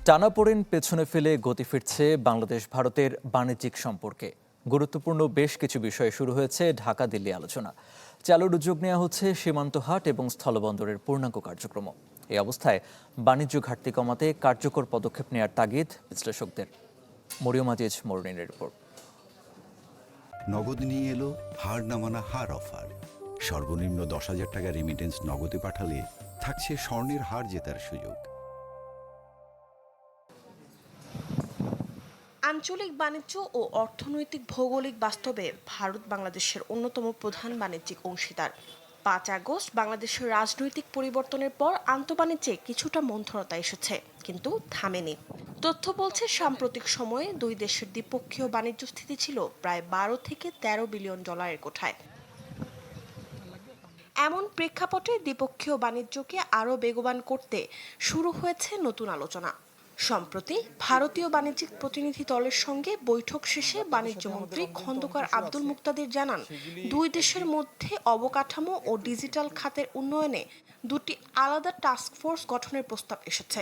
টানাপোড়েন পেছনে ফেলে গতি ফিরছে বাংলাদেশ ভারতের বাণিজ্যিক সম্পর্কে। গুরুত্বপূর্ণ বেশ কিছু বিষয়ে শুরু হয়েছে ঢাকা দিল্লি আলোচনা। চালুর উদ্যোগ নেওয়া হচ্ছে সীমান্ত হাট এবং স্থলবন্দরের পূর্ণাঙ্গ কার্যক্রম। এই অবস্থায় বাণিজ্য ঘাটতি কমাতে কার্যকর পদক্ষেপ নেওয়ার তাগিদ বিশ্লেষকদের। মরিয়ম আজিজ মরুনির রিপোর্ট। নগদ নিয়ে এলো হার না মানা হার অফার। সর্বনিম্ন 10,000 টাকা রেমিটেন্স নগদে পাঠালে থাকছে স্বর্ণের হার জেতার সুযোগ। আঞ্চলিক বাণিজ্য ও অর্থনৈতিক ভৌগোলিক বাস্তবে ভারত বাংলাদেশের অন্যতম প্রধান বাণিজ্যিক অংশীদার। 5 আগস্ট বাংলাদেশের রাজনৈতিক পরিবর্তনের পর আন্তঃবাণিজ্যে কিছুটা মন্থরতা এসেছে, কিন্তু থামেনি। তথ্য বলছে সাম্প্রতিক সময়ে দুই দেশের দ্বিপক্ষীয় বাণিজ্য স্থিতি ছিল প্রায় 12 থেকে 13 বিলিয়ন ডলারের কোঠায়। এমন প্রেক্ষাপটে দ্বিপক্ষীয় বাণিজ্যকে আরও বেগবান করতে শুরু হয়েছে নতুন আলোচনা। সম্প্রতি ভারতীয় বাণিজ্যিক প্রতিনিধি দলের সঙ্গে বৈঠক শেষে বাণিজ্যমন্ত্রী খন্দকার আব্দুল মুক্তাদির জানান, দুই দেশের মধ্যে অবকাঠামো ও ডিজিটাল খাতের উন্নয়নে দুটি আলাদা টাস্কফোর্স গঠনের প্রস্তাব এসেছে।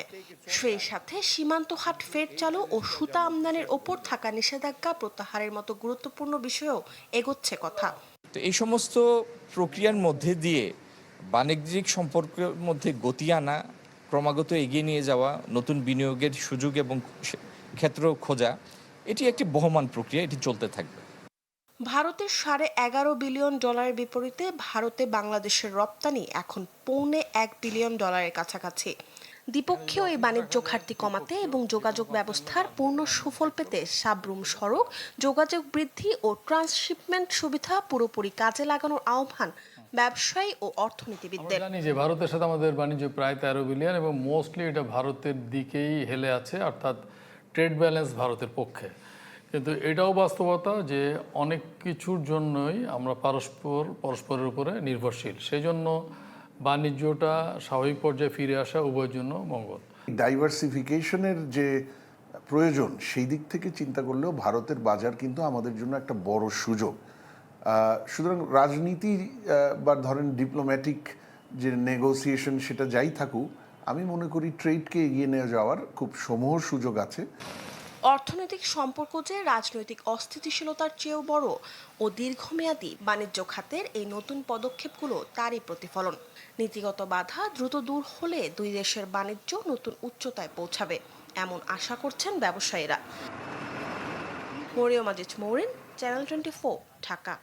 সেই সাথে সীমান্ত হাট ফের চালু ও সুতা আমদানির ওপর থাকা নিষেধাজ্ঞা প্রত্যাহারের মতো গুরুত্বপূর্ণ বিষয়েও এগোচ্ছে কথা। তো এই সমস্ত প্রক্রিয়ার মধ্যে দিয়ে বাণিজ্যিক সম্পর্কের মধ্যে গতি আনা, ক্রমাগত এগিয়ে নিয়ে যাওয়া, নতুন বিনিয়োগের সুযোগ এবং ক্ষেত্র খোঁজা, এটি একটি বহমান প্রক্রিয়া, এটি চলতে থাকবে। ভারতের 11.5 বিলিয়ন ডলারের বিপরীতে ভারতে বাংলাদেশের রপ্তানি এখন $1.25 বিলিয়ন কাছাকাছি। দ্বিপক্ষীয় এই বাণিজ্য ঘাটতি কমাতে এবং যোগাযোগ ব্যবস্থার পূর্ণ সুফল পেতে সাবরুম সড়ক যোগাযোগ বৃদ্ধি ও ট্রান্সশিপমেন্ট সুবিধা পুরোপুরি কাজে লাগানোর আহ্বান ব্যবসায়ী ও অর্থনীতিবিদদের। জানি যে ভারতের সাথে আমাদের বাণিজ্য প্রায় 13 বিলিয়ন এবং মোস্টলি এটা ভারতের দিকেই হেলে আছে, অর্থাৎ ট্রেড ব্যালেন্স ভারতের পক্ষে। কিন্তু এটাও বাস্তবতা যে অনেক কিছুর জন্যই আমরা পরস্পরের উপরে নির্ভরশীল। সেই জন্য বাণিজ্যটা স্বাভাবিক পর্যায়ে ফিরে আসা উভয়ের জন্য মঙ্গল। ডাইভার্সিফিকেশনের যে প্রয়োজন সেই দিক থেকে চিন্তা করলেও ভারতের বাজার কিন্তু আমাদের জন্য একটা বড় সুযোগ। সুতরাং রাজনীতি বা ধরেন ডিপ্লোম্যাটিক যে নেগোসিয়েশন সেটা যাই থাকুক, আমি মনে করি ট্রেডকে এগিয়ে নিয়ে যাওয়ার খুব সমূহ সুযোগ আছে। অর্থনৈতিক সম্পর্ক যে রাজনৈতিক অস্থিতিশীলতার চেয়েও বড় ও দীর্ঘমেয়াদী, বাণিজ্য খাতের এই নতুন পদক্ষেপগুলো তারই প্রতিফলন। নীতিগত বাধা দ্রুত দূর হলে দুই দেশের বাণিজ্য নতুন উচ্চতায় পৌঁছাবে, এমন আশা করছেন ব্যবসায়ীরা। মরিয়ম আজিজ মৌরিন, চ্যানেল 24, ঢাকা।